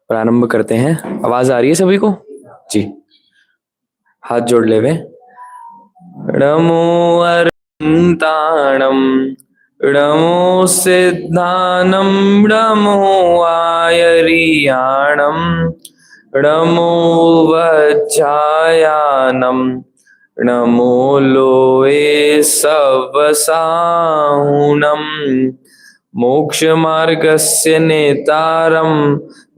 प्रारंभ करते हैं। आवाज आ रही है सभी को जी? हाथ जोड़ ले वे। नमो अरहंताणं नमो सिद्धानं नमो आयरियाणं नमो वज्रायानं नमो लोये सवसाहुनं मोक्षमार्गस्य नेतारं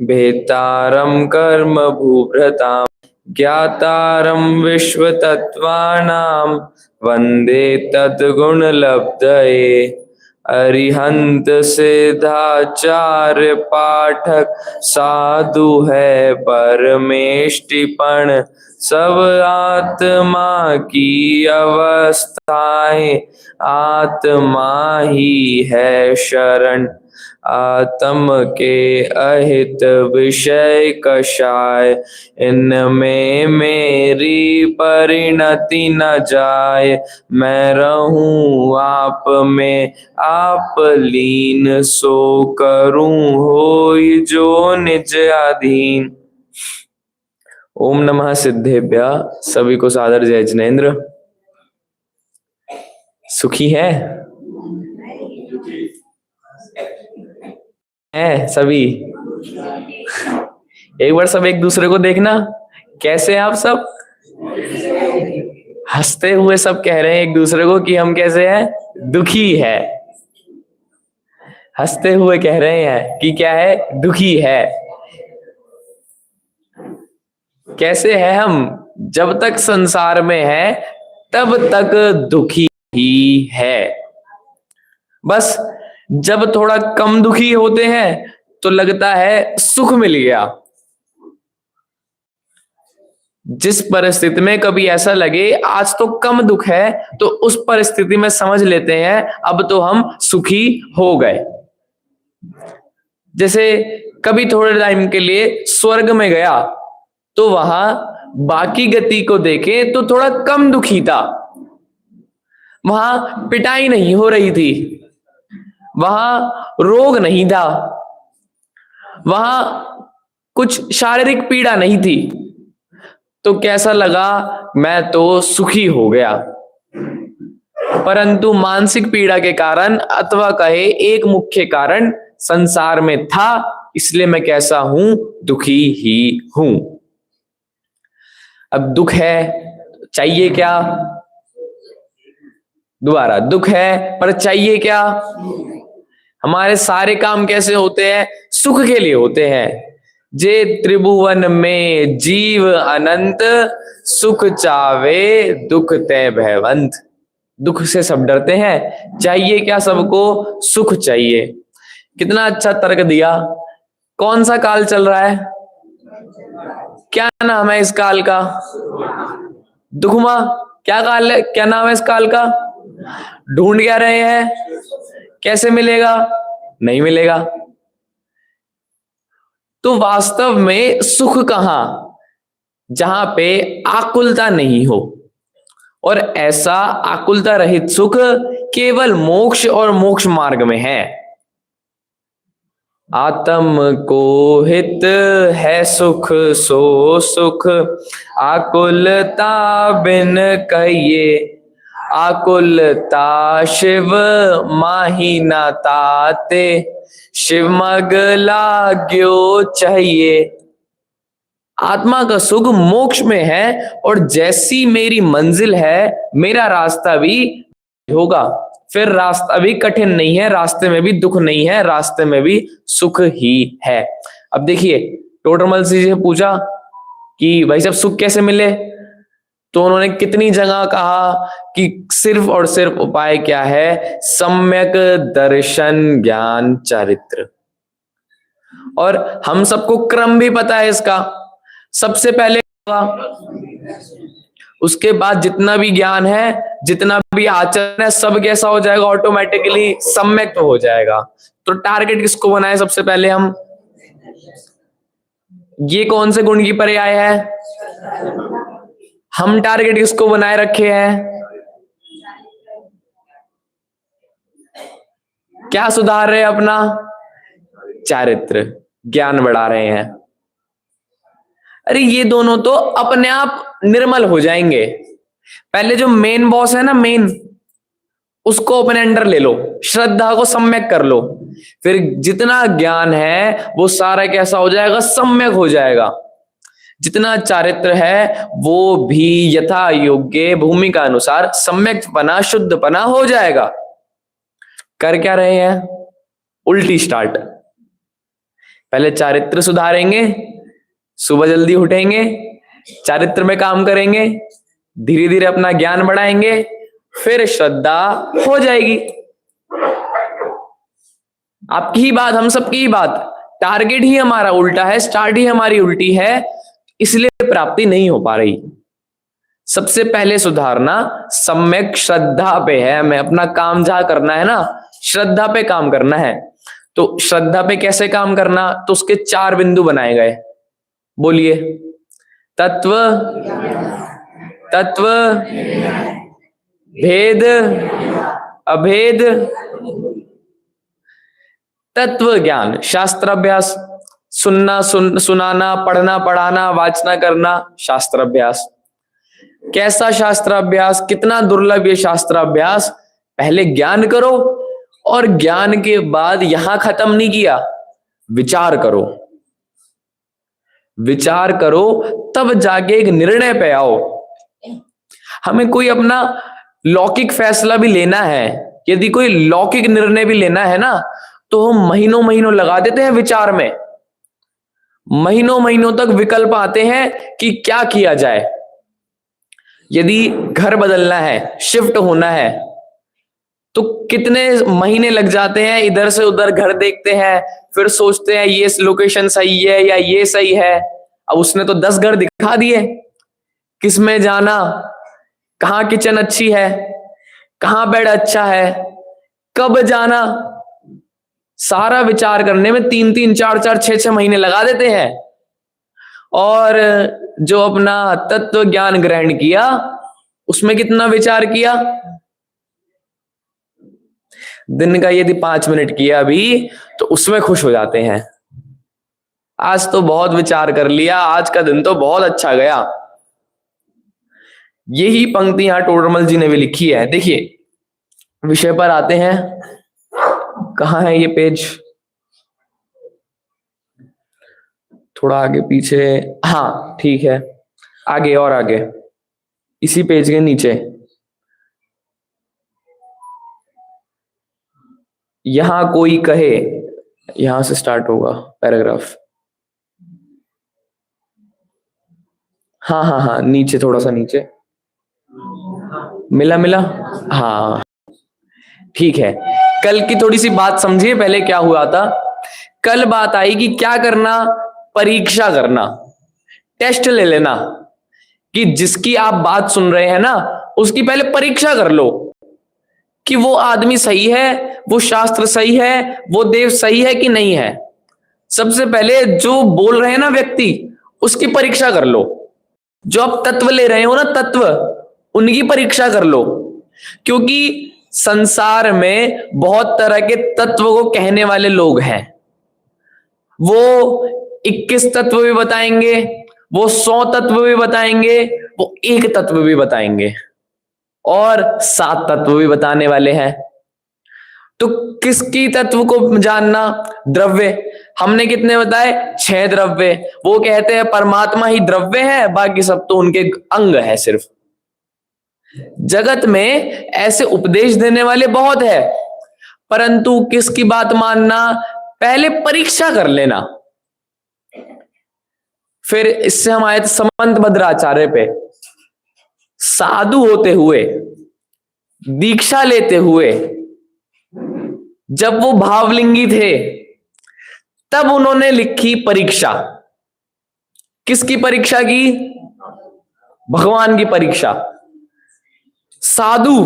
भेतारं कर्म भूभृतां ज्ञातारं विश्वतत्त्वानां वन्दे तद्गुणलब्धये। अरिहंत सिद्धाचार्य पाठक साधु है परमेष्टिपण सब आत्मा की अवस्थाएं आत्मा ही है शरण आत्म के अहित विषय कषाय इनमें मेरी परिणति न जाए मैं रहूं आप में आप लीन सो करूं होई जो निज अधीन। ओम नमः सिद्धेभ्य। सभी को सादर जय जिनेन्द्र। सुखी है सभी? एक बार सब एक दूसरे को देखना, कैसे हैं आप सब? हंसते हुए सब कह रहे हैं एक दूसरे को कि हम कैसे हैं? दुखी है। हंसते हुए कह रहे हैं कि क्या है? दुखी है। कैसे है हम? जब तक संसार में है तब तक दुखी ही है। बस जब थोड़ा कम दुखी होते हैं तो लगता है सुख मिल गया। जिस परिस्थिति में कभी ऐसा लगे आज तो कम दुख है तो उस परिस्थिति में समझ लेते हैं अब तो हम सुखी हो गए। जैसे कभी थोड़े टाइम के लिए स्वर्ग में गया तो वहां बाकी गति को देखे तो थोड़ा कम दुखी था। वहां पिटाई नहीं हो रही थी, वहां रोग नहीं था, वहां कुछ शारीरिक पीड़ा नहीं थी। तो कैसा लगा? मैं तो सुखी हो गया। परंतु मानसिक पीड़ा के कारण अथवा कहे एक मुख्य कारण संसार में था, इसलिए मैं कैसा हूं? दुखी ही हूं। अब दुख है, चाहिए क्या? दोबारा, दुख है पर चाहिए क्या? हमारे सारे काम कैसे होते हैं? सुख के लिए होते हैं। जे त्रिभुवन में जीव अनंत सुख चावे दुख ते भयवंत। दुख से सब डरते हैं, चाहिए क्या सबको? सुख चाहिए। कितना अच्छा तर्क दिया। कौन सा काल चल रहा है? क्या नाम है इस काल का? दुखमा। क्या काल है? क्या नाम है इस काल का? ढूंढ क्या रहे हैं? कैसे मिलेगा? नहीं मिलेगा। तो वास्तव में सुख कहां? जहां पे आकुलता नहीं हो। और ऐसा आकुलता रहित सुख केवल मोक्ष और मोक्ष मार्ग में है। आत्म को हित है सुख सो सुख आकुलता बिन कहिए आकुलता शिव माही न ताते शिव मग लाग्यो चाहिए। आत्मा का सुख मोक्ष में है और जैसी मेरी मंजिल है मेरा रास्ता भी होगा। फिर रास्ता भी कठिन नहीं है, रास्ते में भी दुख नहीं है, रास्ते में भी सुख ही है। अब देखिए, टोडरमल जी से पूछा कि भाई साहब सुख कैसे मिले, तो उन्होंने कितनी जगह कहा कि सिर्फ और सिर्फ उपाय क्या है? सम्यक दर्शन ज्ञान चरित्र। और हम सबको क्रम भी पता है इसका। सबसे पहले उसके बाद जितना भी ज्ञान है जितना भी आचरण है सब कैसा हो जाएगा, ऑटोमेटिकली सम्यक तो हो जाएगा। तो टारगेट किसको बनाए सबसे पहले हम, ये कौन से गुण की पर्याय है, हम टारगेट किसको बनाए रखे हैं, क्या सुधार रहे हैं अपना चारित्र, ज्ञान बढ़ा रहे हैं। अरे ये दोनों तो अपने आप निर्मल हो जाएंगे। पहले जो मेन बॉस है ना, मेन, उसको अपने अंडर ले लो, श्रद्धा को सम्यक कर लो, फिर जितना ज्ञान है वो सारा कैसा हो जाएगा, सम्यक हो जाएगा। जितना चारित्र है वो भी यथा योग्य भूमिका अनुसार सम्यकपना शुद्धपना हो जाएगा। कर क्या रहे हैं, उल्टी स्टार्ट। पहले चारित्र सुधारेंगे, सुबह जल्दी उठेंगे, चारित्र में काम करेंगे, धीरे धीरे अपना ज्ञान बढ़ाएंगे, फिर श्रद्धा हो जाएगी। आपकी ही बात, हम सबकी ही बात, टारगेट ही हमारा उल्टा है, स्टार्ट ही हमारी उल्टी है, इसलिए प्राप्ति नहीं हो पा रही। सबसे पहले सुधारना सम्यक श्रद्धा पे है, हमें अपना काम जहां करना है ना, श्रद्धा पे काम करना है। तो श्रद्धा पे कैसे काम करना, तो उसके 4 बिंदु बनाए गए। बोलिए, तत्व, तत्व, भेद, अभेद, तत्व ज्ञान, शास्त्राभ्यास, सुनना, सुनाना, पढ़ना, पढ़ाना, वाचना करना, शास्त्राभ्यास। कैसा शास्त्राभ्यास, कितना दुर्लभ ये शास्त्राभ्यास। पहले ज्ञान करो, और ज्ञान के बाद यहां खत्म नहीं किया, विचार करो, विचार करो, तब जाके एक निर्णय पे आओ। हमें कोई अपना लौकिक फैसला भी लेना है, यदि कोई लौकिक निर्णय भी लेना है ना, तो हम महीनों महीनों लगा देते हैं विचार में, महीनों महीनों तक विकल्प आते हैं कि क्या किया जाए। यदि घर बदलना है, शिफ्ट होना है, तो कितने महीने लग जाते हैं, इधर से उधर घर देखते हैं, फिर सोचते हैं ये लोकेशन सही है या ये सही है। अब उसने तो 10 घर दिखा दिए, किसमें जाना, कहाँ किचन अच्छी है, कहाँ बेड अच्छा है, कब जाना, सारा विचार करने में 3-3, 4-4, 6-6 महीने लगा देते हैं। और जो अपना तत्व ज्ञान ग्रहण किया, उसमें कितना विचार किया, दिन का यदि 5 मिनट किया भी, तो उसमें खुश हो जाते हैं, आज तो बहुत विचार कर लिया, आज का दिन तो बहुत अच्छा गया। यही पंक्ति यहां टोडरमल जी ने भी लिखी है। देखिए, विषय पर आते हैं, कहां है ये पेज, थोड़ा आगे पीछे, हाँ ठीक है, आगे और आगे, इसी पेज के नीचे, यहां कोई कहे, यहां से स्टार्ट होगा पैराग्राफ, हाँ हाँ हाँ, नीचे, थोड़ा सा नीचे, मिला मिला, हाँ ठीक है। कल की थोड़ी सी बात समझिए, पहले क्या हुआ था। कल बात आई कि क्या करना, परीक्षा करना, टेस्ट ले लेना, कि जिसकी आप बात सुन रहे हैं ना, उसकी पहले परीक्षा कर लो कि वो आदमी सही है, वो शास्त्र सही है, वो देव सही है कि नहीं है। सबसे पहले जो बोल रहे हैं ना व्यक्ति, उसकी परीक्षा कर लो। जो आप तत्व ले रहे हो ना, तत्व, उनकी परीक्षा कर लो, क्योंकि संसार में बहुत तरह के तत्व को कहने वाले लोग हैं। वो 21 तत्व भी बताएंगे, वो 100 तत्व भी बताएंगे, वो 1 तत्व भी बताएंगे, और 7 तत्व भी बताने वाले हैं। तो किसकी तत्व को जानना, द्रव्य, हमने कितने बताए, 6 द्रव्य। वो कहते हैं परमात्मा ही द्रव्य है, बाकी सब तो उनके अंग है सिर्फ। जगत में ऐसे उपदेश देने वाले बहुत है, परंतु किसकी बात मानना, पहले परीक्षा कर लेना। फिर इससे हम आए थे समंत भद्राचार्य पे। साधु होते हुए, दीक्षा लेते हुए, जब वो भावलिंगी थे, तब उन्होंने लिखी परीक्षा। किसकी परीक्षा की, भगवान की परीक्षा। साधु,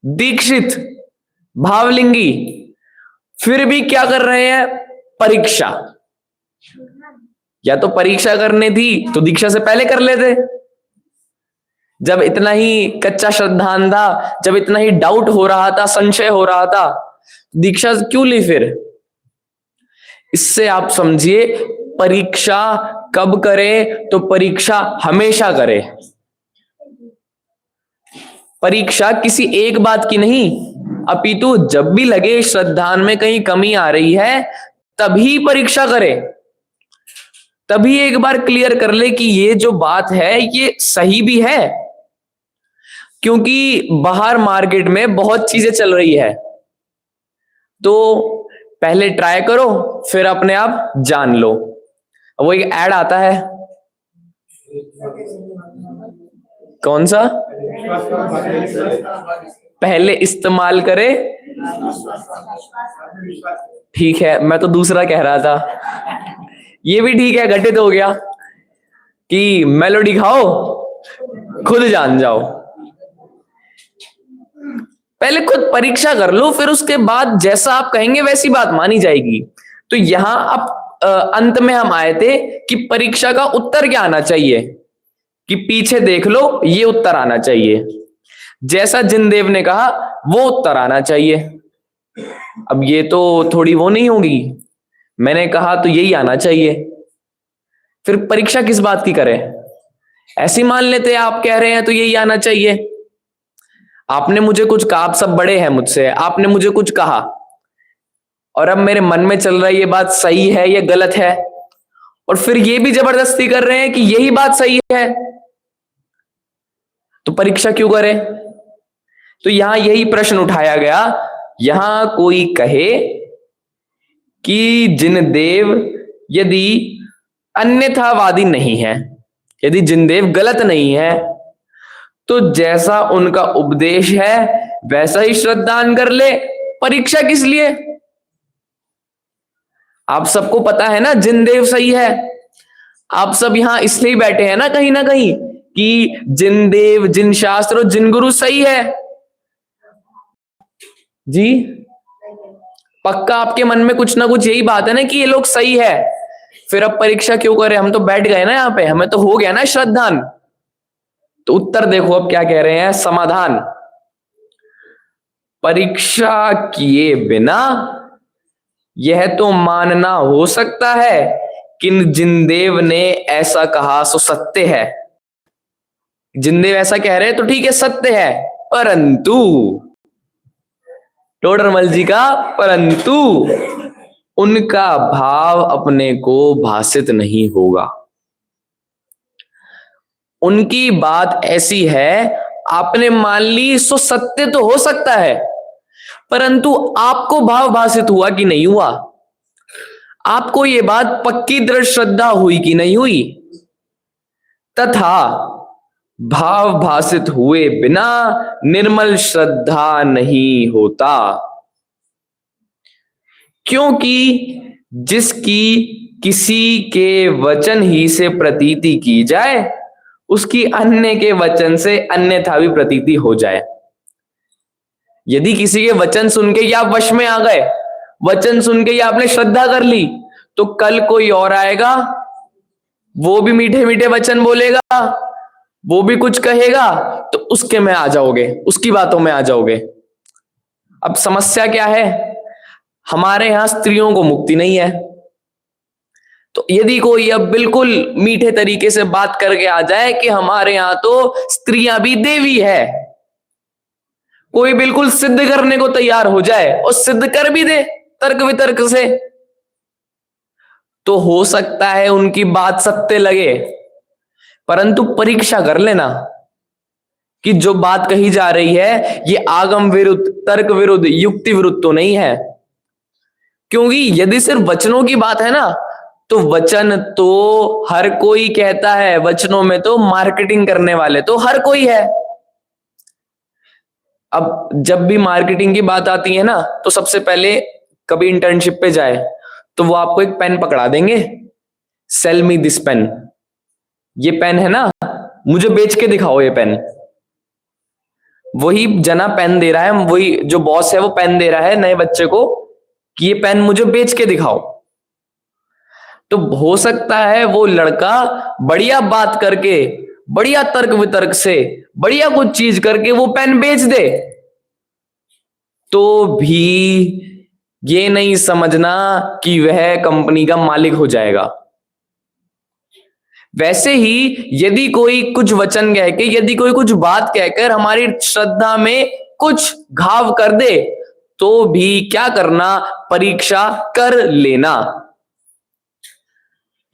दीक्षित, भावलिंगी, फिर भी क्या कर रहे हैं? परीक्षा। या तो परीक्षा करने थी तो दीक्षा से पहले कर लेते। जब इतना ही कच्चा श्रद्धान था, जब इतना ही डाउट हो रहा था, संशय हो रहा था, दीक्षा क्यों ली फिर? इससे आप समझिए, परीक्षा कब करे? तो परीक्षा हमेशा करे। परीक्षा किसी एक बात की नहीं, अपितु जब भी लगे श्रद्धान में कहीं कमी आ रही है, तभी परीक्षा करे। तभी एक बार क्लियर कर ले कि ये जो बात है ये सही भी है। क्योंकि बाहर मार्केट में बहुत चीजें चल रही है, तो पहले ट्राई करो, फिर अपने आप जान लो। वो एक ऐड आता है, कौन सा? पहले इस्तेमाल करे। ठीक है, मैं तो दूसरा कह रहा था। ये भी ठीक है, घटित हो गया कि मेलोडी खाओ खुद जान जाओ। पहले खुद परीक्षा कर लो, फिर उसके बाद जैसा आप कहेंगे वैसी बात मानी जाएगी। तो यहां अब अंत में हम आए थे कि परीक्षा का उत्तर क्या आना चाहिए, कि पीछे देख लो ये उत्तर आना चाहिए, जैसा जिनदेव ने कहा वो उत्तर आना चाहिए। अब ये तो थोड़ी वो नहीं होगी, मैंने कहा तो यही आना चाहिए, फिर परीक्षा किस बात की करें? ऐसी मान लेते हैं आप कह रहे हैं तो यही आना चाहिए। आपने मुझे कुछ कहा, आप सब बड़े हैं मुझसे, आपने मुझे कुछ कहा और अब मेरे मन में चल रहा है ये बात सही है या गलत है, और फिर ये भी जबरदस्ती कर रहे हैं कि यही बात सही है, तो परीक्षा क्यों करें? तो यहां यही प्रश्न उठाया गया। यहां कोई कहे कि जिनदेव यदि अन्यथावादी नहीं है, यदि जिनदेव गलत नहीं है, तो जैसा उनका उपदेश है वैसा ही श्रद्धान कर ले, परीक्षा किस लिए? आप सबको पता है ना जिनदेव सही है। आप सब यहां इसलिए बैठे हैं ना कहीं कि जिनदेव, जिन शास्त्र और जिन गुरु सही है। जी पक्का आपके मन में कुछ ना कुछ यही बात है ना कि ये लोग सही है, फिर अब परीक्षा क्यों करें? हम तो बैठ गए ना यहाँ पे, हमें तो हो गया ना श्रद्धान। तो उत्तर देखो अब क्या कह रहे हैं, समाधान। परीक्षा किए बिना यह तो मानना हो सकता है कि जिनदेव ने ऐसा कहा सो सत्य है। जिनदेव ऐसा कह रहे हैं तो ठीक है, सत्य है, परंतु टोडरमल जी का परंतु उनका भाव अपने को भाषित नहीं होगा। उनकी बात ऐसी है, आपने मान ली सो सत्य तो हो सकता है, परंतु आपको भाव भाषित हुआ कि नहीं हुआ? आपको ये बात पक्की दृढ़ श्रद्धा हुई कि नहीं हुई? तथा भाव भाषित हुए बिना निर्मल श्रद्धा नहीं होता। क्योंकि जिसकी किसी के वचन ही से प्रतीति की जाए, उसकी अन्य के वचन से अन्यथा भी प्रतीति हो जाए। यदि किसी के वचन सुन के या आप वश में आ गए, वचन सुन के या आपने श्रद्धा कर ली, तो कल कोई और आएगा, वो भी मीठे मीठे वचन बोलेगा, वो भी कुछ कहेगा, तो उसके में आ जाओगे, उसकी बातों में आ जाओगे। अब समस्या क्या है? हमारे यहां स्त्रियों को मुक्ति नहीं है। तो यदि कोई अब बिल्कुल मीठे तरीके से बात करके आ जाए कि हमारे यहां तो स्त्रियां भी देवी है, कोई बिल्कुल सिद्ध करने को तैयार हो जाए और सिद्ध कर भी दे तर्क वितर्क से, तो हो सकता है उनकी बात सत्य लगे, परंतु परीक्षा कर लेना कि जो बात कही जा रही है ये आगम विरुद्ध, तर्क विरुद्ध, युक्ति विरुद्ध तो नहीं है। क्योंकि यदि सिर्फ वचनों की बात है ना, तो वचन तो हर कोई कहता है, वचनों में तो मार्केटिंग करने वाले तो हर कोई है। अब जब भी मार्केटिंग की बात आती है ना, तो सबसे पहले कभी इंटर्नशिप पे जाए तो वो आपको एक पेन पकड़ा देंगे, सेल मी दिस पेन, ये पेन है ना, मुझे बेच के दिखाओ ये पेन। वही जना पेन दे रहा है, वही जो बॉस है वो पेन दे रहा है नए बच्चे को कि ये पेन मुझे बेच के दिखाओ। तो हो सकता है वो लड़का बढ़िया बात करके, बढ़िया तर्क वितर्क से, बढ़िया कुछ चीज करके वो पेन बेच दे, तो भी ये नहीं समझना कि वह कंपनी का मालिक हो जाएगा। वैसे ही यदि कोई कुछ वचन कह के, यदि कोई कुछ बात कहकर हमारी श्रद्धा में कुछ घाव कर दे, तो भी क्या करना, परीक्षा कर लेना।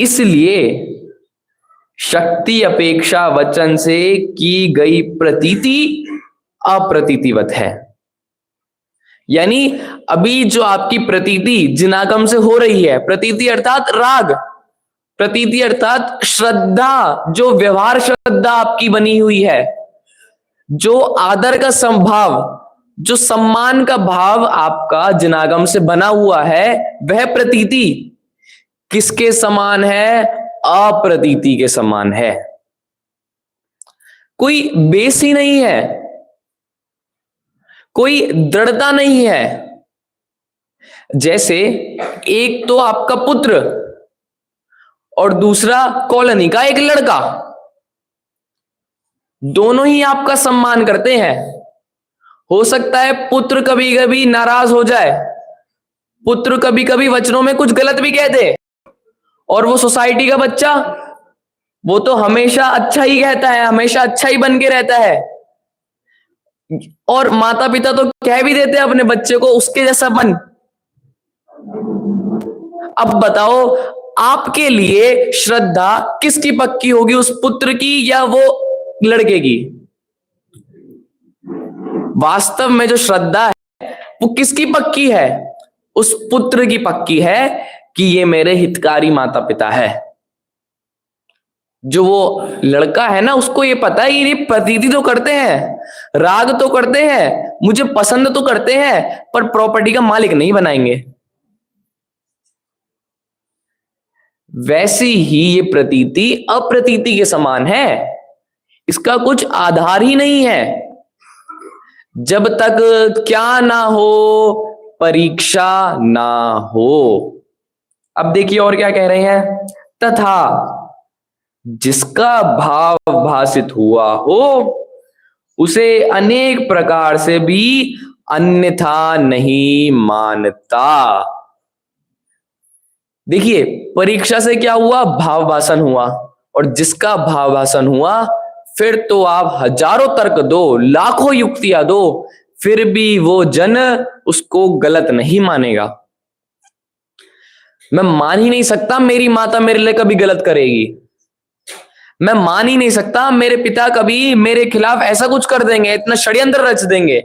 इसलिए शक्ति अपेक्षा वचन से की गई प्रतीति अप्रतीतिवत है। यानी अभी जो आपकी प्रतीति जिनागम से हो रही है, प्रतीति अर्थात राग, प्रतीति अर्थात श्रद्धा, जो व्यवहार श्रद्धा आपकी बनी हुई है, जो आदर का संभाव, जो सम्मान का भाव आपका जिनागम से बना हुआ है, वह प्रतीति किसके समान है? अप्रतीति के समान है। कोई बेस ही नहीं है, कोई दृढ़ता नहीं है। जैसे एक तो आपका पुत्र और दूसरा कॉलोनी का एक लड़का, दोनों ही आपका सम्मान करते हैं। हो सकता है पुत्र कभी कभी नाराज हो जाए, पुत्र कभी कभी वचनों में कुछ गलत भी कह दे, और वो सोसाइटी का बच्चा, वो तो हमेशा अच्छा ही कहता है, हमेशा अच्छा ही बन के रहता है, और माता पिता तो कह भी देते हैं अपने बच्चे को उसके जैसा बन। अब बताओ आपके लिए श्रद्धा किसकी पक्की होगी, उस पुत्र की या वो लड़के की? वास्तव में जो श्रद्धा है वो किसकी पक्की है? उस पुत्र की पक्की है कि ये मेरे हितकारी माता पिता है। जो वो लड़का है ना, उसको ये पता है ये प्रतीति तो करते हैं, राग तो करते हैं, मुझे पसंद तो करते हैं, पर प्रॉपर्टी का मालिक नहीं बनाएंगे। वैसी ही ये प्रतीति अप्रतीति के समान है, इसका कुछ आधार ही नहीं है। जब तक क्या ना हो, परीक्षा ना हो। अब देखिए और क्या कह रहे हैं, तथा जिसका भाव भासित हुआ हो उसे अनेक प्रकार से भी अन्यथा नहीं मानता। देखिए परीक्षा से क्या हुआ, भाव भाषण हुआ, और जिसका भाव भाषण हुआ, फिर तो आप हजारों तर्क दो, लाखों युक्तियां दो, फिर भी वो जन उसको गलत नहीं मानेगा। मैं मान ही नहीं सकता मेरी माता मेरे लिए कभी गलत करेगी, मैं मान ही नहीं सकता मेरे पिता कभी मेरे खिलाफ ऐसा कुछ कर देंगे, इतना षड्यंत्र रच देंगे।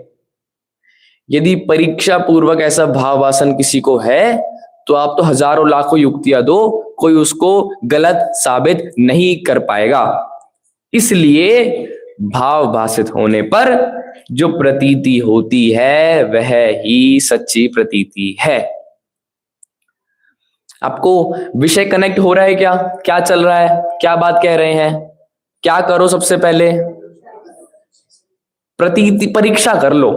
यदि परीक्षा पूर्वक ऐसा भाव वासन किसी को है, तो आप तो हजारों लाखों युक्तियां दो, कोई उसको गलत साबित नहीं कर पाएगा। इसलिए भाव भाषित होने पर जो प्रतीति होती है वह ही सच्ची प्रतीति है। आपको विषय कनेक्ट हो रहा है क्या? क्या चल रहा है, क्या बात कह रहे हैं? क्या करो, सबसे पहले प्रतीति परीक्षा कर लो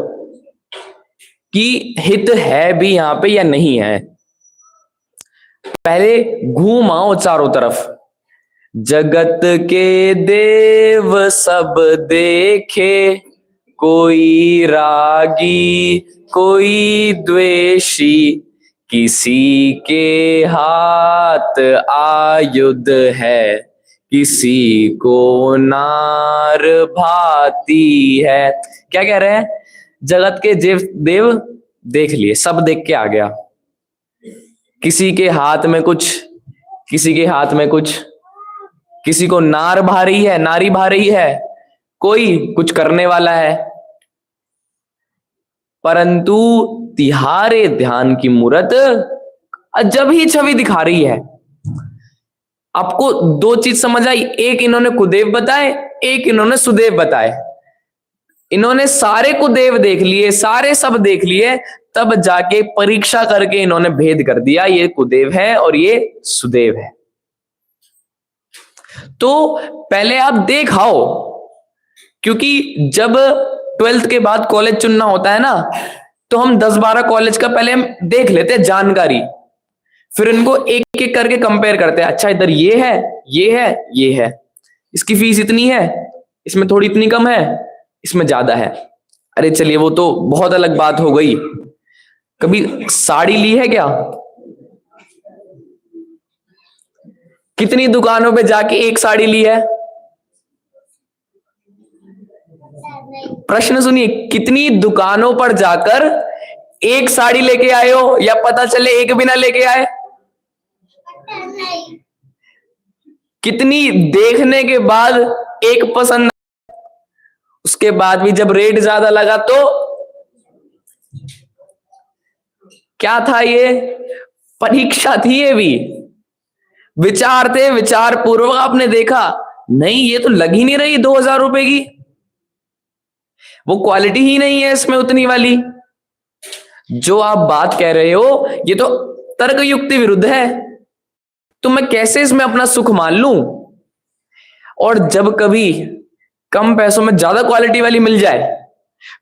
कि हित है भी यहां पे या नहीं है। पहले घूम आओ चारों तरफ। जगत के देव सब देखे, कोई रागी कोई द्वेषी, किसी के हाथ आयुध है, किसी को नार भाती है। क्या कह रहे हैं? जगत के देव देख लिए, सब देख के आ गया, किसी के हाथ में कुछ, किसी के हाथ में कुछ, किसी को नार भा रही है, नारी भा रही है, कोई कुछ करने वाला है, परंतु तिहारे ध्यान की मूरत अजब ही छवि दिखा रही है। आपको दो चीज समझ आई, एक इन्होंने कुदेव बताए, एक इन्होंने सुदेव बताए। इन्होंने सारे कुदेव देख लिए, सारे सब देख लिए, तब जाके परीक्षा करके इन्होंने भेद कर दिया, ये कुदेव है और ये सुदेव है। तो पहले आप देखाओ, क्योंकि जब 12th के बाद कॉलेज चुनना होता है ना, तो हम 10-12 कॉलेज का पहले हम देख लेते हैं जानकारी, फिर इनको एक एक करके कंपेयर करते हैं। अच्छा इधर ये है, ये है, ये है, इसकी फीस इतनी है, इसमें थोड़ी इतनी कम है, इसमें ज्यादा है। अरे चलिए वो तो बहुत अलग बात हो गई। कभी साड़ी ली है क्या? कितनी दुकानों पे जाके एक साड़ी ली है? प्रश्न सुनिए, कितनी दुकानों पर जाकर एक साड़ी लेके आए हो, या पता चले एक बिना लेके आए? कितनी देखने के बाद एक पसंद, उसके बाद भी जब रेट ज्यादा लगा तो क्या था? ये परीक्षा थी, ये भी विचार थे, विचार पूर्वक आपने देखा, नहीं ये तो लग ही नहीं रही 2000 रुपए की, वो क्वालिटी ही नहीं है इसमें उतनी वाली। जो आप बात कह रहे हो ये तो तर्क युक्ति विरुद्ध है, तो मैं कैसे इसमें अपना सुख मान लूं? और जब कभी कम पैसों में ज्यादा क्वालिटी वाली मिल जाए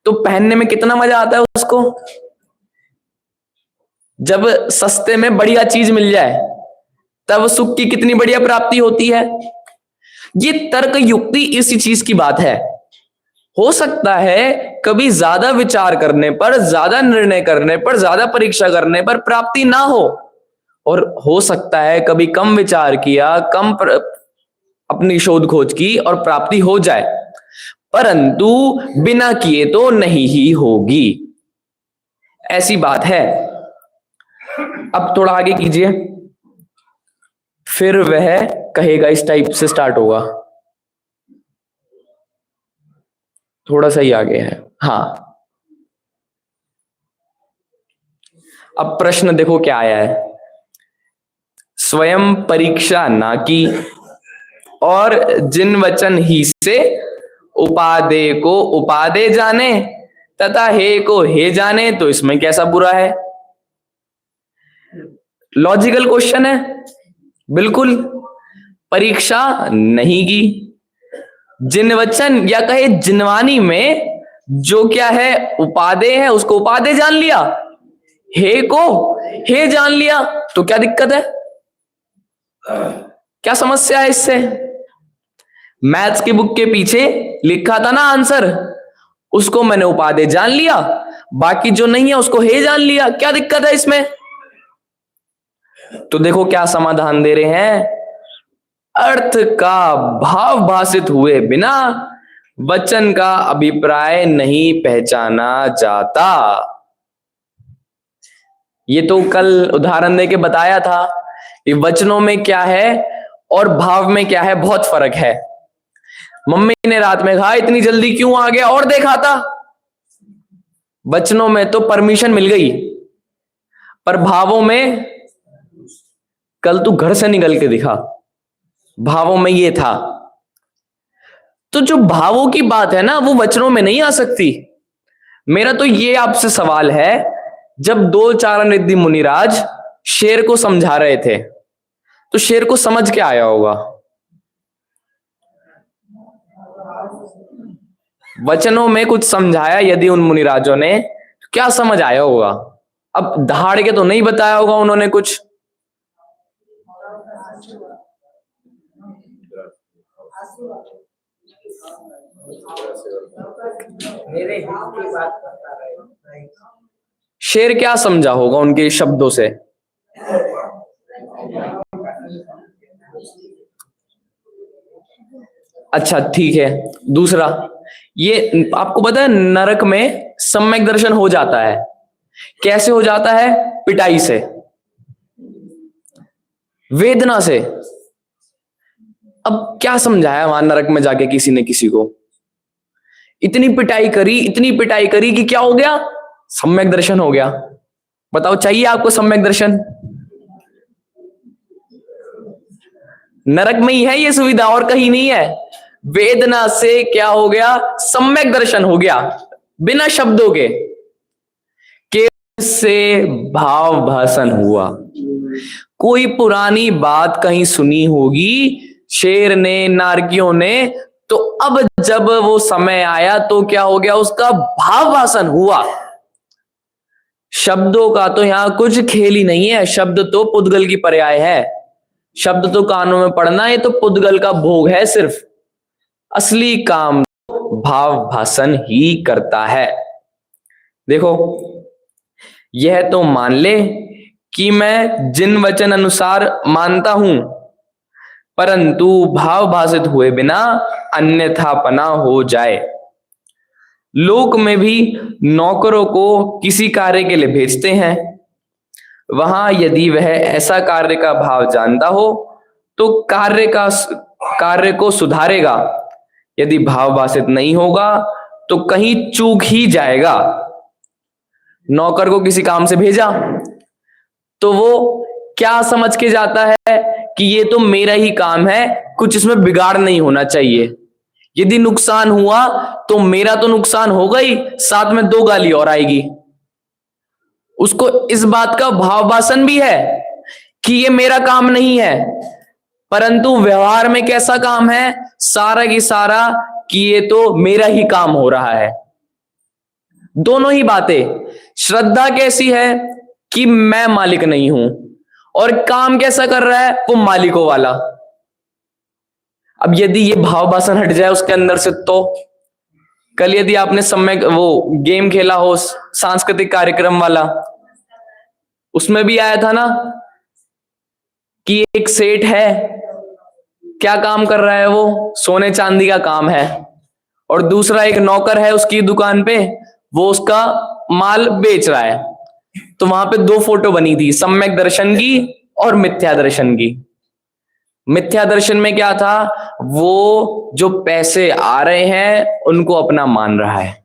तो पहनने में कितना मजा आता है उसको। जब सस्ते में बढ़िया चीज मिल जाए तब सुख की कितनी बढ़िया प्राप्ति होती है। ये तर्क युक्ति इसी चीज की बात है। हो सकता है कभी ज्यादा विचार करने पर, ज्यादा निर्णय करने पर, ज्यादा परीक्षा करने पर प्राप्ति ना हो, और हो सकता है कभी कम विचार किया, अपनी शोध खोज की और प्राप्ति हो जाए, परंतु बिना किए तो नहीं ही होगी, ऐसी बात है। अब थोड़ा आगे कीजिए, फिर वह कहेगा, इस टाइप से स्टार्ट होगा, थोड़ा सा ही आगे है। हाँ, अब प्रश्न देखो क्या आया है। स्वयं परीक्षा ना की और जिन वचन ही से उपादेय को उपादेय जाने तथा हे को हे जाने, तो इसमें कैसा बुरा है? लॉजिकल क्वेश्चन है बिल्कुल। परीक्षा नहीं की, जिन वचन या कहे जिनवानी में जो क्या है उपादेय है उसको उपादेय जान लिया, हे को हे जान लिया, तो क्या दिक्कत है? क्या समस्या है इससे? मैथ्स की बुक के पीछे लिखा था ना आंसर, उसको मैंने उपादेय जान लिया, बाकी जो नहीं है उसको हे जान लिया, क्या दिक्कत है इसमें? तो देखो क्या समाधान दे रहे हैं, अर्थ का भाव भाषित हुए बिना वचन का अभिप्राय नहीं पहचाना जाता। ये तो कल उदाहरण देके बताया था कि वचनों में क्या है और भाव में क्या है, बहुत फर्क है। मम्मी ने रात में कहा इतनी जल्दी क्यों आ गया, और देखा था, वचनों में तो परमिशन मिल गई, पर भावों में कल तू घर से निकल के दिखा, भावों में ये था। तो जो भावों की बात है ना वो वचनों में नहीं आ सकती। मेरा तो ये आपसे सवाल है, जब 2 चारणरिद्धि मुनिराज शेर को समझा रहे थे तो शेर को समझ क्या आया होगा? वचनों में कुछ समझाया यदि उन मुनिराजों ने, तो क्या समझ आया होगा? अब दहाड़ के तो नहीं बताया होगा उन्होंने कुछ। शेर क्या समझा होगा उनके शब्दों से? अच्छा ठीक है, दूसरा, ये आपको पता है नरक में सम्यक दर्शन हो जाता है। कैसे हो जाता है? पिटाई से, वेदना से। अब क्या समझाया वहां नरक में जाके किसी ने किसी को? इतनी पिटाई करी, इतनी पिटाई करी कि क्या हो गया? सम्यक दर्शन हो गया। बताओ चाहिए आपको सम्यक दर्शन? नरक में ही है ये सुविधा, और कहीं नहीं है। वेदना से क्या हो गया? सम्यक दर्शन हो गया, बिना शब्दों के, केवल से भाव भाषण हुआ। कोई पुरानी बात कहीं सुनी होगी शेर ने, नारकियों ने, तो अब जब वो समय आया तो क्या हो गया, उसका भाव भाषण हुआ। शब्दों का तो यहां कुछ खेल ही नहीं है, शब्द तो पुद्गल की पर्याय है। शब्द तो कानों में पढ़ना, ये तो पुद्गल का भोग है सिर्फ। असली काम भाव भाषण ही करता है। देखो, यह तो मान ले कि मैं जिन वचन अनुसार मानता हूं, परंतु भाव भाषित हुए बिना अन्यथापना हो जाए। लोक में भी नौकरों को किसी कार्य के लिए भेजते हैं, वहां यदि वह ऐसा कार्य का भाव जानता हो तो कार्य को सुधारेगा। यदि भाव भाषित नहीं होगा तो कहीं चूक ही जाएगा। नौकर को किसी काम से भेजा तो वो क्या समझ के जाता है कि ये तो मेरा ही काम है, कुछ इसमें बिगाड़ नहीं होना चाहिए। यदि नुकसान हुआ तो मेरा तो नुकसान होगा ही, साथ में 2 गाली और आएगी। उसको इस बात का भाव भाषण भी है कि ये मेरा काम नहीं है, परंतु व्यवहार में कैसा काम है, सारा की सारा कि ये तो मेरा ही काम हो रहा है। दोनों ही बातें। श्रद्धा कैसी है कि मैं मालिक नहीं हूं, और काम कैसा कर रहा है, वो मालिकों वाला। अब यदि ये भाव भाषण हट जाए उसके अंदर से, तो कल यदि आपने समय वो गेम खेला हो सांस्कृतिक कार्यक्रम वाला, उसमें भी आया था ना कि एक सेठ है, क्या काम कर रहा है, वो सोने चांदी का काम है, और दूसरा एक नौकर है उसकी दुकान पे, वो उसका माल बेच रहा है। तो वहां पे 2 फोटो बनी थी, सम्यक दर्शन की और मिथ्या दर्शन की। मिथ्या दर्शन में क्या था, वो जो पैसे आ रहे हैं उनको अपना मान रहा है,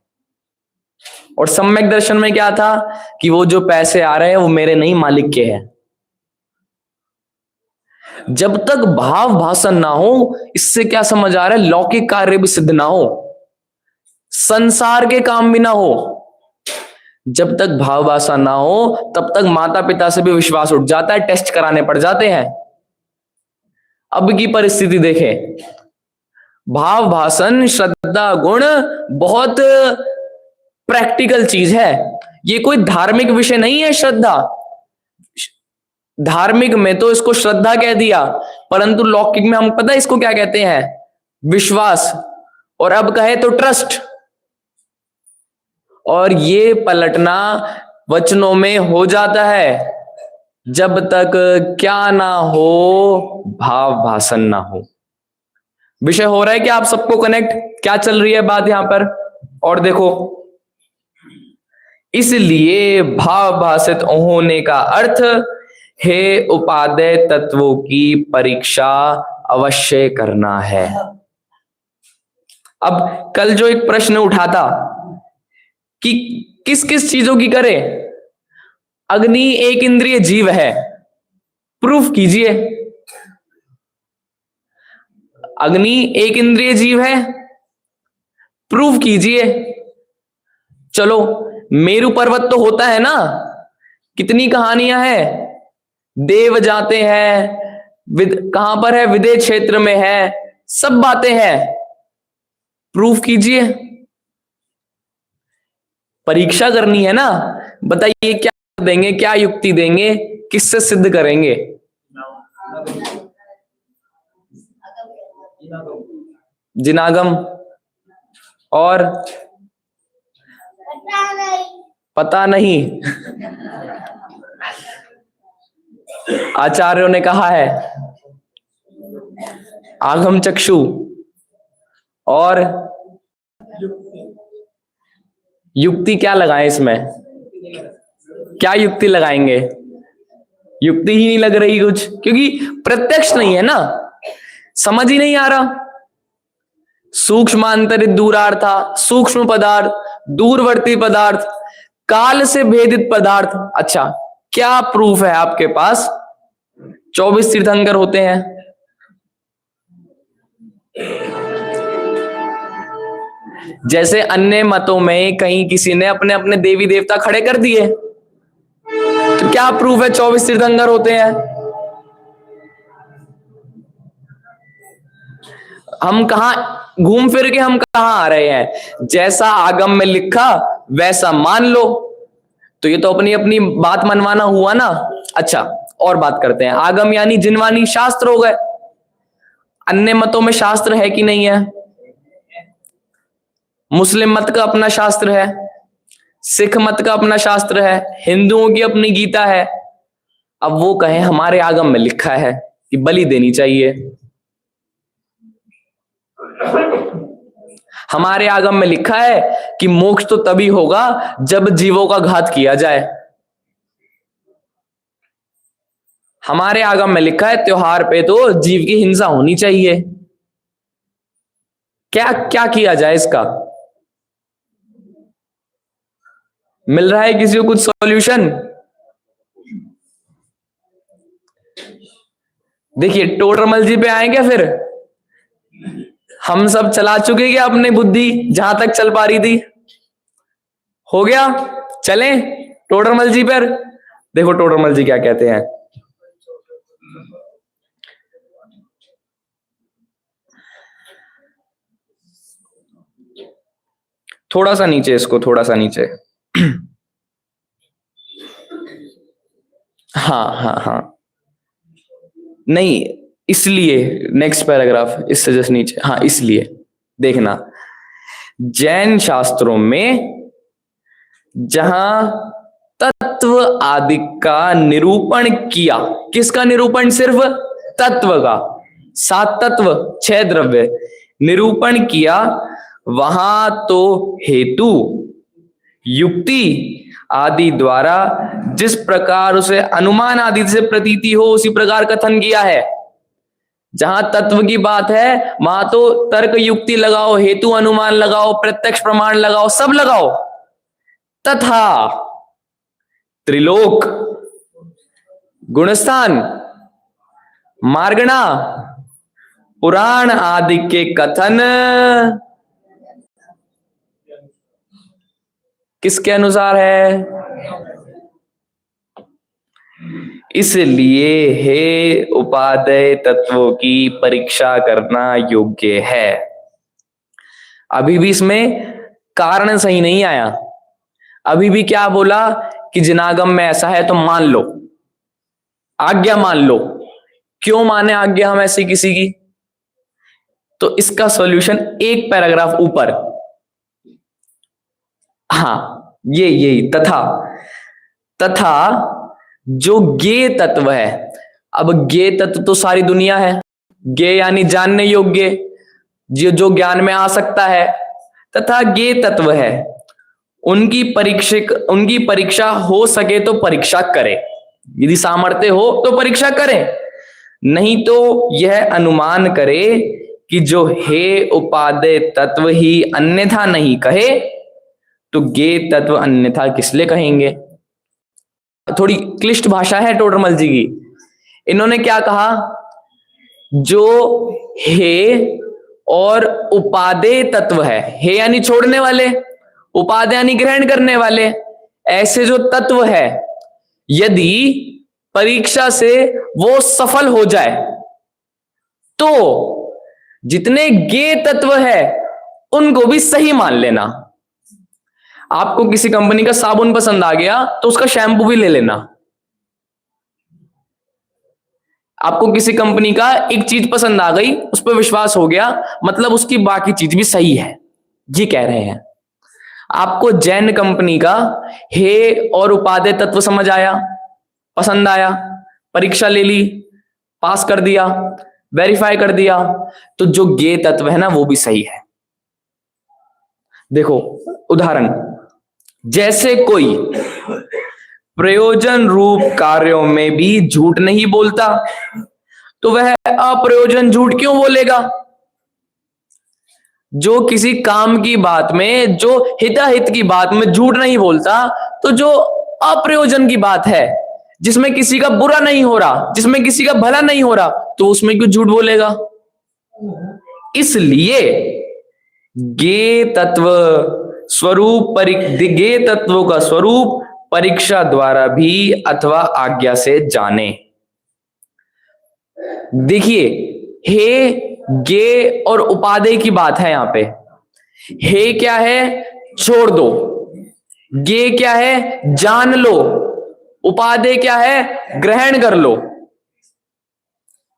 और सम्यक दर्शन में क्या था कि वो जो पैसे आ रहे हैं वो मेरे नहीं, मालिक के हैं। जब तक भाव भाषण ना हो, इससे क्या समझ आ रहा है, लौकिक कार्य भी सिद्ध ना हो, संसार के काम भी ना हो। जब तक भाव भाषण ना हो तब तक माता पिता से भी विश्वास उठ जाता है, टेस्ट कराने पड़ जाते हैं। अब की परिस्थिति देखें, भाव भाषण श्रद्धा गुण बहुत प्रैक्टिकल चीज है, ये कोई धार्मिक विषय नहीं है। श्रद्धा, धार्मिक में तो इसको श्रद्धा कह दिया, परंतु लौकिक में हम पता है इसको क्या कहते हैं, विश्वास, और अब कहे तो ट्रस्ट। और ये पलटना वचनों में हो जाता है जब तक क्या ना हो, भाव भाषण ना हो। विषय हो रहा है कि आप सबको कनेक्ट, क्या चल रही है बात यहां पर। और देखो, इसलिए भाव भाषित होने का अर्थ है उपादेय तत्वों की परीक्षा अवश्य करना है। अब कल जो एक प्रश्न उठा था कि किस किस चीजों की करे, अग्नि एक इंद्रिय जीव है, प्रूफ कीजिए। अग्नि एक इंद्रिय जीव है, प्रूफ कीजिए। चलो, मेरु पर्वत तो होता है ना, कितनी कहानियां हैं, देव जाते हैं, कहां पर है, विदेह क्षेत्र में है, सब बातें हैं, प्रूफ कीजिए। परीक्षा करनी है ना, बताइए क्या देंगे, क्या युक्ति देंगे, किससे सिद्ध करेंगे। जिनागम, और पता नहीं आचार्यों ने कहा है आगम चक्षु, और युक्ति क्या लगाएं इसमें, क्या युक्ति लगाएंगे, युक्ति ही नहीं लग रही कुछ, क्योंकि प्रत्यक्ष नहीं है ना, समझ ही नहीं आ रहा। सूक्ष्मांतरित दूरार्था, सूक्ष्म पदार्थ, दूरवर्ती पदार्थ, काल से भेदित पदार्थ। अच्छा, क्या प्रूफ है आपके पास 24 तीर्थंकर होते हैं? जैसे अन्य मतों में कहीं किसी ने अपने अपने देवी देवता खड़े कर दिए, तो क्या प्रूफ है 24 तीर्थंकर होते हैं? हम कहा घूम फिर के हम कहां आ रहे हैं? जैसा आगम में लिखा वैसा मान लो। तो ये तो अपनी अपनी बात मनवाना हुआ ना। अच्छा, और बात करते हैं। आगम यानी जिनवानी शास्त्र हो गए। अन्य मतों में शास्त्र है कि नहीं है? मुस्लिम मत का अपना शास्त्र है, सिख मत का अपना शास्त्र है, हिंदुओं की अपनी गीता है। अब वो कहे हमारे आगम में लिखा है कि बलि देनी चाहिए, हमारे आगम में लिखा है कि मोक्ष तो तभी होगा जब जीवों का घात किया जाए, हमारे आगम में लिखा है त्योहार पे तो जीव की हिंसा होनी चाहिए। क्या क्या किया जाए इसका? मिल रहा है किसी को कुछ सॉल्यूशन? देखिए, टोडरमल जी पे आए क्या फिर? हम सब चला चुके क्या अपनी बुद्धि जहां तक चल पा रही थी? हो गया? चलें टोडरमल जी पर। देखो टोडरमल जी क्या कहते हैं। थोड़ा सा नीचे, इसको थोड़ा सा नीचे। हाँ हाँ हाँ, नहीं, इसलिए नेक्स्ट पैराग्राफ इससे जस्ट नीचे। हाँ, इसलिए देखना, जैन शास्त्रों में जहां तत्व आदि का निरूपण किया, किसका निरूपण? सिर्फ तत्व का। 7 तत्व 6 द्रव्य निरूपण किया, वहां तो हेतु युक्ति आदि द्वारा जिस प्रकार उसे अनुमान आदि से प्रतीति हो उसी प्रकार कथन किया है। जहां तत्व की बात है वहां तो तर्क युक्ति लगाओ, हेतु अनुमान लगाओ, प्रत्यक्ष प्रमाण लगाओ, सब लगाओ। तथा त्रिलोक, गुणस्थान, मार्गणा, पुराण आदि के कथन किसके अनुसार है? इसलिए हे उपादेय तत्वों की परीक्षा करना योग्य है। अभी भी इसमें कारण सही नहीं आया। अभी भी क्या बोला कि जिनागम में ऐसा है तो मान लो, आज्ञा मान लो। क्यों माने आज्ञा हम ऐसी किसी की? तो इसका सॉल्यूशन एक पैराग्राफ ऊपर। हाँ, ये तथा, तथा जो ज्ञेय तत्व है। अब ज्ञेय तत्व तो सारी दुनिया है। ज्ञेय यानी जानने योग्य, जो ज्ञान में आ सकता है। तथा ज्ञेय तत्व है, उनकी परीक्षा हो सके तो परीक्षा करे। यदि सामर्थ्य हो तो परीक्षा करे, नहीं तो यह अनुमान करे कि जो हे उपादेय तत्व ही अन्यथा नहीं कहे तो ज्ञेय तत्व अन्यथा किस लिए कहेंगे? थोड़ी क्लिष्ट भाषा है टोडरमल जी की। इन्होंने क्या कहा? जो हे और उपादेय तत्व है, हे यानी छोड़ने वाले, उपादेय यानी ग्रहण करने वाले, ऐसे जो तत्व है यदि परीक्षा से वो सफल हो जाए तो जितने ज्ञेय तत्व है उनको भी सही मान लेना। आपको किसी कंपनी का साबुन पसंद आ गया तो उसका शैम्पू भी ले लेना। आपको किसी कंपनी का एक चीज पसंद आ गई, उस पर विश्वास हो गया, मतलब उसकी बाकी चीज भी सही है, ये कह रहे हैं। आपको जैन कंपनी का हे और उपादेय तत्व समझ आया, पसंद आया, परीक्षा ले ली, पास कर दिया, वेरीफाई कर दिया, तो जो ज्ञेय तत्व है ना वो भी सही है। देखो उदाहरण, जैसे कोई प्रयोजन रूप कार्यों में भी झूठ नहीं बोलता तो वह अप्रयोजन झूठ क्यों बोलेगा? जो किसी काम की बात में, जो हिताहित की बात में झूठ नहीं बोलता, तो जो अप्रयोजन की बात है, जिसमें किसी का बुरा नहीं हो रहा, जिसमें किसी का भला नहीं हो रहा, तो उसमें क्यों झूठ बोलेगा? इसलिए ज्ञेय तत्व स्वरूप ज्ञेय तत्वों का स्वरूप परीक्षा द्वारा भी अथवा आज्ञा से जाने। देखिए, हे गे और उपादेय की बात है यहां पे। हे क्या है? छोड़ दो। गे क्या है? जान लो। उपादेय क्या है? ग्रहण कर लो।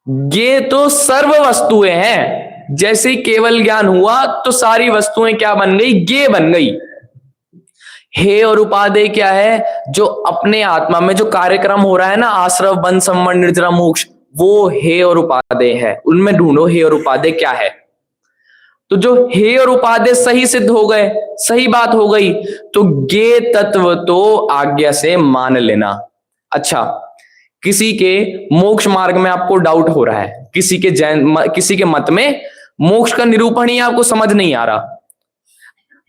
गे तो सर्व वस्तुएं हैं। जैसे ही केवल ज्ञान हुआ तो सारी वस्तुएं क्या बन गई? गे बन गई। हे और उपादेय क्या है? जो अपने आत्मा में जो कार्यक्रम हो रहा है ना, आश्रव बंध संवरण निर्जरा मोक्ष, वो हे और उपादेय है। उनमें ढूंढो हे और उपादेय क्या है। तो जो हे और उपादेय सही सिद्ध हो गए, सही बात हो गई, तो गे तत्व तो आज्ञा से मान लेना। अच्छा, किसी के मोक्ष मार्ग में आपको डाउट हो रहा है, किसी के मत में मोक्ष का निरूपण ही आपको समझ नहीं आ रहा।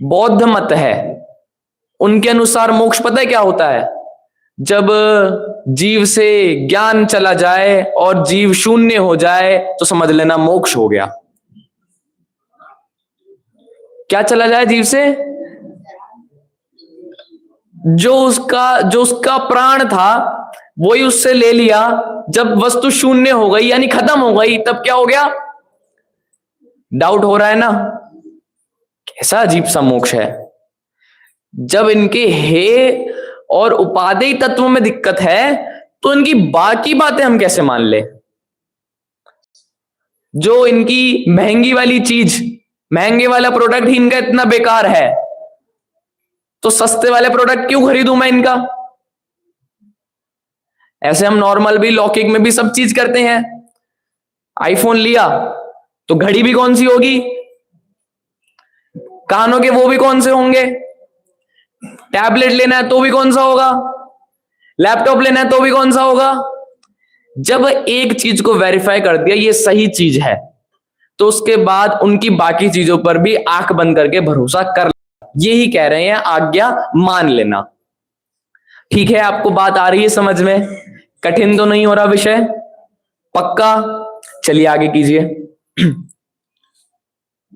बौद्ध मत है, उनके अनुसार मोक्ष पता है क्या होता है? जब जीव से ज्ञान चला जाए और जीव शून्य हो जाए तो समझ लेना मोक्ष हो गया। क्या चला जाए जीव से? जो उसका प्राण था वही उससे ले लिया। जब वस्तु शून्य हो गई यानी खत्म हो गई, तब क्या हो गया? डाउट हो रहा है ना? कैसा अजीब सा मोक्ष है। जब इनके हे और उपादेय तत्वों में दिक्कत है तो इनकी बाकी बातें हम कैसे मान ले? जो इनकी महंगी वाली चीज, महंगे वाला प्रोडक्ट ही इनका इतना बेकार है, तो सस्ते वाले प्रोडक्ट क्यों खरीदूं मैं इनका? ऐसे हम नॉर्मल भी, लौकिक में भी सब चीज करते हैं। आईफोन लिया तो घड़ी भी कौन सी होगी? कानों के वो भी कौन से होंगे? टैबलेट लेना है तो भी कौन सा होगा? लैपटॉप लेना है तो भी कौन सा होगा? जब एक चीज को वेरीफाई कर दिया ये सही चीज है, तो उसके बाद उनकी बाकी चीजों पर भी आंख बंद करके भरोसा कर, यही कह रहे हैं आज्ञा मान लेना। ठीक है, आपको बात आ रही है समझ में? कठिन तो नहीं हो रहा विषय? पक्का? चलिए आगे कीजिए।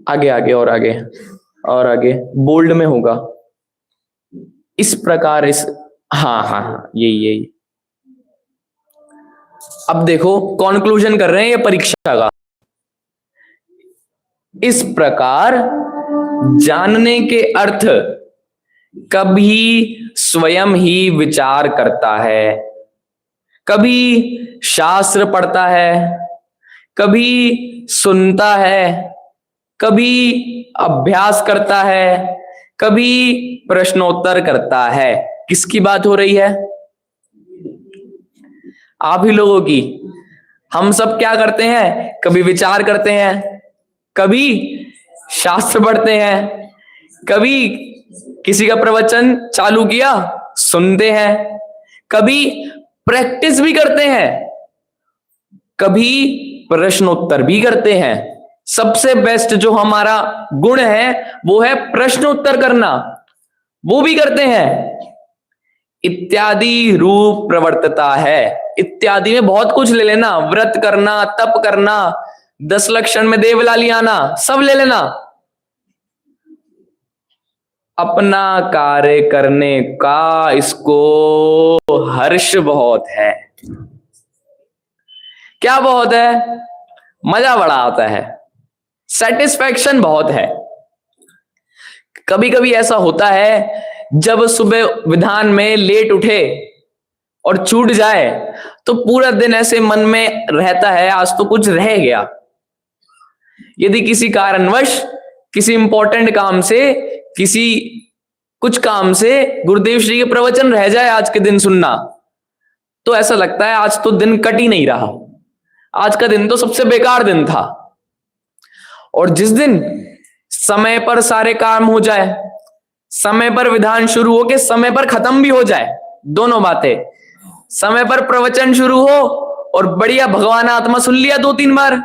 आगे आगे और आगे और आगे, बोल्ड में होगा इस प्रकार। हाँ हाँ हाँ, यही। अब देखो कॉन्क्लूजन कर रहे हैं ये परीक्षा का। इस प्रकार जानने के अर्थ कभी स्वयं ही विचार करता है, कभी शास्त्र पढ़ता है, कभी सुनता है, कभी अभ्यास करता है, कभी प्रश्नोत्तर करता है। किसकी बात हो रही है? आप ही लोगों की। हम सब क्या करते हैं? कभी विचार करते हैं, कभी शास्त्र पढ़ते हैं, कभी किसी का प्रवचन चालू किया सुनते हैं, कभी प्रैक्टिस भी करते हैं, कभी प्रश्नोत्तर भी करते हैं। सबसे बेस्ट जो हमारा गुण है वो है प्रश्नोत्तर करना, वो भी करते हैं। इत्यादि रूप प्रवर्तता है। इत्यादि में बहुत कुछ ले लेना, व्रत करना, तप करना, 10 लक्षण में देवलाली आना, सब ले लेना। अपना कार्य करने का इसको हर्ष बहुत है। क्या बहुत है? मजा बड़ा आता है, सेटिस्फैक्शन बहुत है। कभी कभी ऐसा होता है जब सुबह विधान में लेट उठे और छूट जाए तो पूरा दिन ऐसे मन में रहता है आज तो कुछ रह गया। यदि किसी कारणवश किसी इंपॉर्टेंट काम से, किसी कुछ काम से गुरुदेव श्री के प्रवचन रह जाए आज के दिन सुनना, तो ऐसा लगता है आज तो दिन कट ही नहीं रहा, आज का दिन तो सबसे बेकार दिन था। और जिस दिन समय पर सारे काम हो जाए, समय पर विधान शुरू हो के समय पर खत्म भी हो जाए, दोनों बातें, समय पर प्रवचन शुरू हो और बढ़िया भगवान आत्मा सुन लिया 2-3 बार,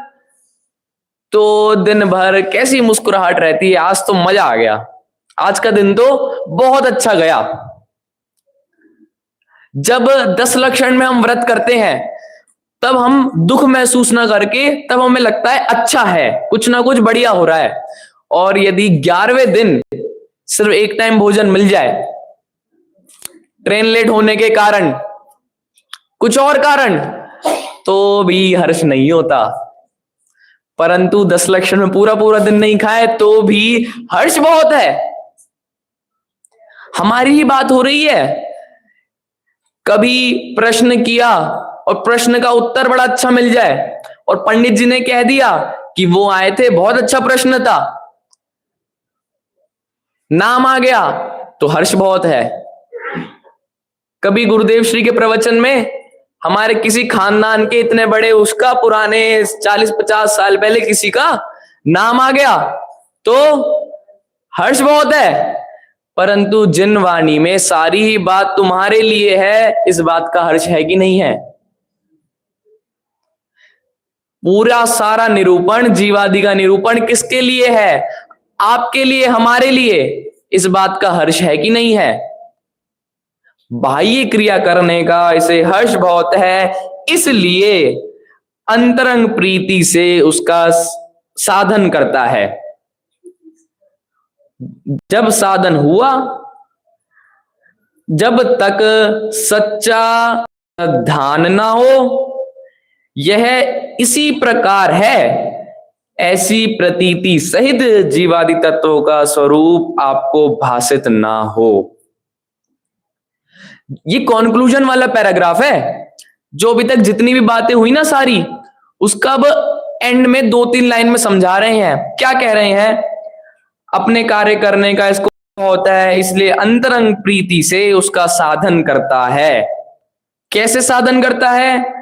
तो दिन भर कैसी मुस्कुराहट रहती है, आज तो मजा आ गया, आज का दिन तो बहुत अच्छा गया। जब 10 लक्षण में हम व्रत करते हैं तब हम दुख महसूस ना करके, तब हमें लगता है अच्छा है, कुछ ना कुछ बढ़िया हो रहा है। और यदि 11वें दिन सिर्फ एक टाइम भोजन मिल जाए, ट्रेन लेट होने के कारण, कुछ और कारण, तो भी हर्ष नहीं होता। परंतु 10 लक्षण में पूरा पूरा दिन नहीं खाए तो भी हर्ष बहुत है। हमारी ही बात हो रही है। कभी प्रश्न किया और प्रश्न का उत्तर बड़ा अच्छा मिल जाए और पंडित जी ने कह दिया कि वो आए थे, बहुत अच्छा प्रश्न था, नाम आ गया, तो हर्ष बहुत है। कभी गुरुदेव श्री के प्रवचन में हमारे किसी खानदान के इतने बड़े, उसका पुराने 40-50 साल पहले किसी का नाम आ गया तो हर्ष बहुत है। परंतु जिन वाणी में सारी ही बात तुम्हारे लिए है, इस बात का हर्ष है कि नहीं है? पूरा सारा निरूपण, जीवादि का निरूपण किसके लिए है? आपके लिए, हमारे लिए। इस बात का हर्ष है कि नहीं है? बाह्य क्रिया करने का इसे हर्ष बहुत है, इसलिए अंतरंग प्रीति से उसका साधन करता है। जब साधन हुआ, जब तक सच्चा ध्यान ना हो, यह इसी प्रकार है, ऐसी प्रतीति सहित जीवादि तत्वों का स्वरूप आपको भासित ना हो। ये कॉन्क्लूजन वाला पैराग्राफ है। जो अभी तक जितनी भी बातें हुई ना सारी, उसका अब एंड में 2-3 लाइन में समझा रहे हैं। क्या कह रहे हैं? अपने कार्य करने का इसको होता है, इसलिए अंतरंग प्रीति से उसका साधन करता है। कैसे साधन करता है?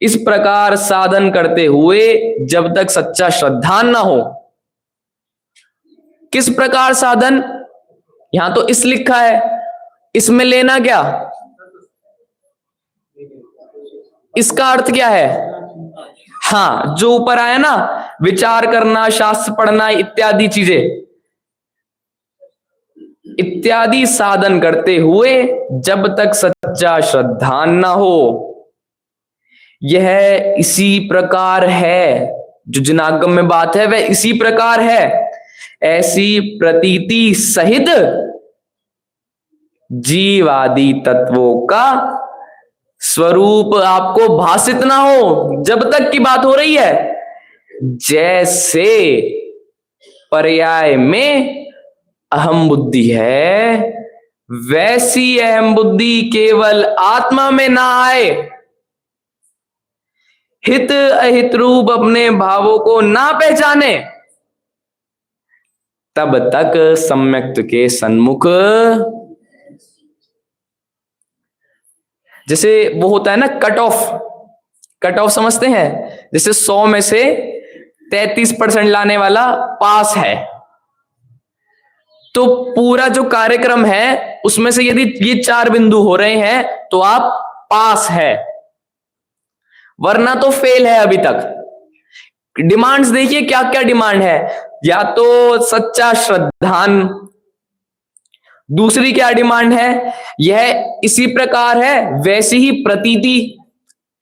इस प्रकार साधन करते हुए जब तक सच्चा श्रद्धान ना हो। किस प्रकार साधन? यहां तो इस लिखा है, इसमें लेना क्या? इसका अर्थ क्या है? हाँ, जो ऊपर आया ना, विचार करना, शास्त्र पढ़ना इत्यादि चीजें, इत्यादि साधन करते हुए जब तक सच्चा श्रद्धान ना हो, यह इसी प्रकार है। जो जिनागम में बात है वह इसी प्रकार है, ऐसी प्रतीति सहित जीवादि तत्वों का स्वरूप आपको भासित ना हो। जब तक की बात हो रही है, जैसे पर्याय में अहम बुद्धि है, वैसी अहम बुद्धि केवल आत्मा में ना आए, हित अहित रूप अपने भावों को ना पहचाने, तब तक सम्यक्त के सन्मुख, जैसे वो होता है ना कट ऑफ, कट ऑफ समझते हैं? जैसे 100 में से 33% लाने वाला पास है, तो पूरा जो कार्यक्रम है उसमें से यदि ये 4 बिंदु हो रहे हैं तो आप पास है, वरना तो फेल है अभी तक। डिमांड्स देखिए क्या क्या डिमांड है। या तो सच्चा श्रद्धान, दूसरी क्या डिमांड है? यह इसी प्रकार है, वैसी ही प्रतीति,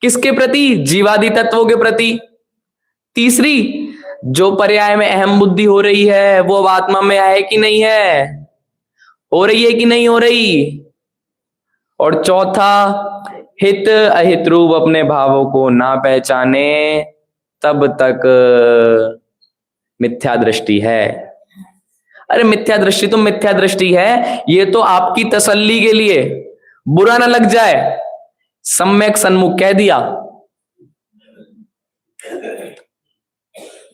किसके प्रति? जीवादि तत्वों के प्रति। तीसरी, जो पर्याय में अहम बुद्धि हो रही है वो अब आत्मा में है कि नहीं है? हो रही है कि नहीं हो रही? और चौथा, हित अहित रूप अपने भावों को ना पहचाने, तब तक मिथ्या दृष्टि है। अरे मिथ्या दृष्टि तो मिथ्या दृष्टि है, ये तो आपकी तसल्ली के लिए, बुरा ना लग जाए, सम्यक सन्मुख कह दिया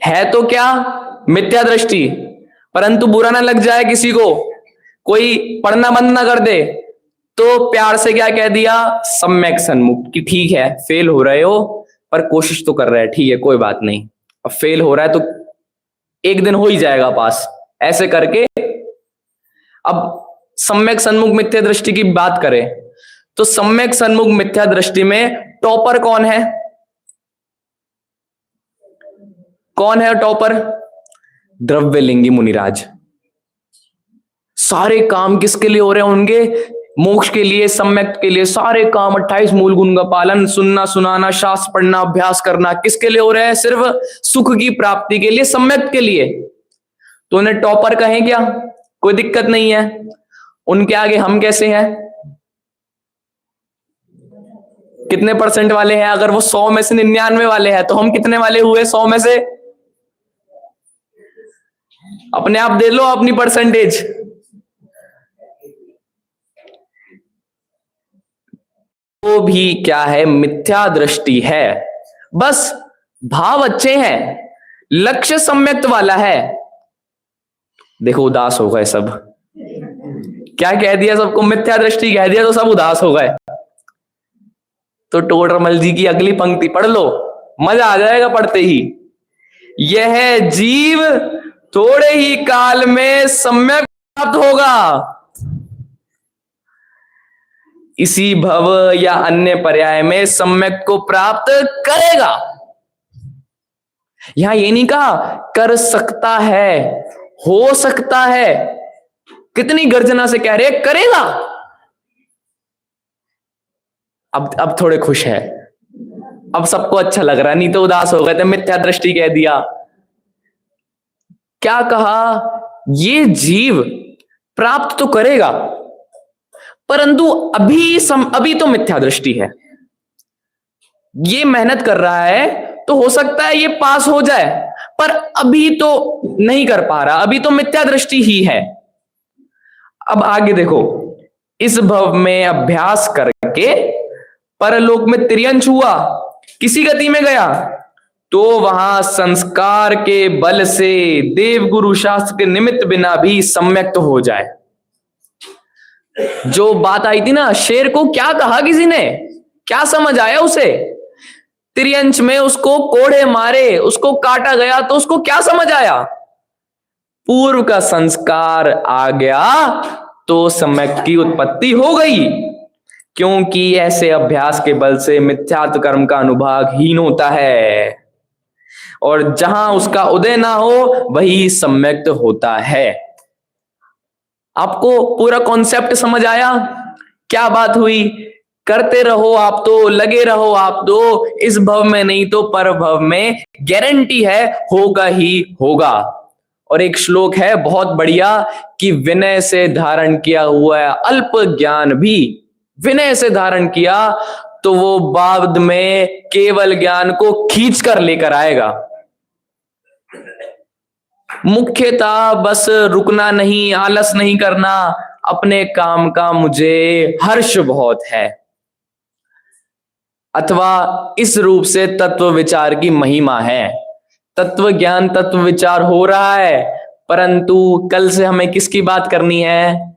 है। तो क्या? मिथ्या दृष्टि, परंतु बुरा ना लग जाए किसी को, कोई पढ़ना बंद ना कर दे, तो प्यार से क्या कह दिया? सम्यक सन्मुख। कि ठीक है, फेल हो रहे हो पर कोशिश तो कर रहे हैं, ठीक है कोई बात नहीं, अब फेल हो रहा है तो एक दिन हो ही जाएगा पास, ऐसे करके। अब सम्यक सन्मुख मिथ्या दृष्टि की बात करें तो सम्यक सन्मुख मिथ्या दृष्टि में टॉपर कौन है? कौन है टॉपर? द्रव्यलिंगी मुनिराज। सारे काम किसके लिए हो रहे होंगे? मोक्ष के लिए, सम्यक के लिए। सारे काम 28 मूल गुण का पालन, सुनना सुनाना, शास्त्र पढ़ना, अभ्यास करना, किसके लिए हो रहा है? सिर्फ सुख की प्राप्ति के लिए, सम्यक के लिए। तो उन्हें टॉपर कहें क्या? कोई दिक्कत नहीं है। उनके आगे हम कैसे हैं? कितने परसेंट वाले हैं? अगर वो 100 में से 99 वाले हैं तो हम कितने वाले हुए 100 में से? अपने आप दे लो अपनी परसेंटेज। वो भी क्या है? मिथ्या दृष्टि है। बस भाव अच्छे हैं, लक्ष्य सम्यक्त वाला है। देखो उदास हो गए सब। क्या कह दिया सबको? मिथ्या दृष्टि कह दिया तो सब उदास हो गए। तो टोडरमल जी की अगली पंक्ति पढ़ लो, मजा आ जाएगा पढ़ते ही। यह जीव थोड़े ही काल में सम्यक प्राप्त होगा, इसी भव या अन्य पर्याय में सम्यक को प्राप्त करेगा। यहां ये नहीं कहा कर सकता है, हो सकता है। कितनी गर्जना से कह रहे करेगा। अब थोड़े खुश है, अब सबको अच्छा लग रहा है, नहीं तो उदास हो गए थे, मिथ्या दृष्टि कह दिया। क्या कहा? ये जीव प्राप्त तो करेगा, परंतु अभी तो मिथ्या दृष्टि है। ये मेहनत कर रहा है तो हो सकता है ये पास हो जाए, पर अभी तो नहीं कर पा रहा, अभी तो मिथ्या दृष्टि ही है। अब आगे देखो, इस भव में अभ्यास करके परलोक में तिर्यंश हुआ, किसी गति में गया, तो वहां संस्कार के बल से देवगुरु शास्त्र के निमित्त बिना भी सम्यक्त हो जाए। जो बात आई थी ना, शेर को क्या कहा किसी ने, क्या समझ आया उसे? तिर्यंश में उसको कोड़े मारे, उसको काटा गया, तो उसको क्या समझ आया? पूर्व का संस्कार आ गया तो सम्यक की उत्पत्ति हो गई, क्योंकि ऐसे अभ्यास के बल से मिथ्यात्व कर्म का अनुभाग हीन होता है, और जहां उसका उदय ना हो वही सम्यक्त होता है। आपको पूरा कॉन्सेप्ट समझ आया? क्या बात हुई? करते रहो आप तो, लगे रहो आप तो, इस भव में नहीं तो पर भव में गारंटी है होगा ही होगा। और एक श्लोक है बहुत बढ़िया कि विनय से धारण किया हुआ है अल्प ज्ञान भी विनय से धारण किया तो वो बाद में केवल ज्ञान को खींच कर लेकर आएगा। मुख्यतः बस रुकना नहीं, आलस नहीं करना, अपने काम का मुझे हर्ष बहुत है, अथवा इस रूप से तत्व विचार की महिमा है। तत्व ज्ञान, तत्व विचार हो रहा है, परंतु कल से हमें किसकी बात करनी है?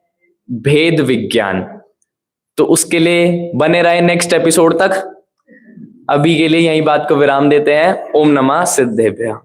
भेद विज्ञान। तो उसके लिए बने रहे नेक्स्ट एपिसोड तक। अभी के लिए यही बात को विराम देते हैं। ओम नमः सिद्धेभ्यः।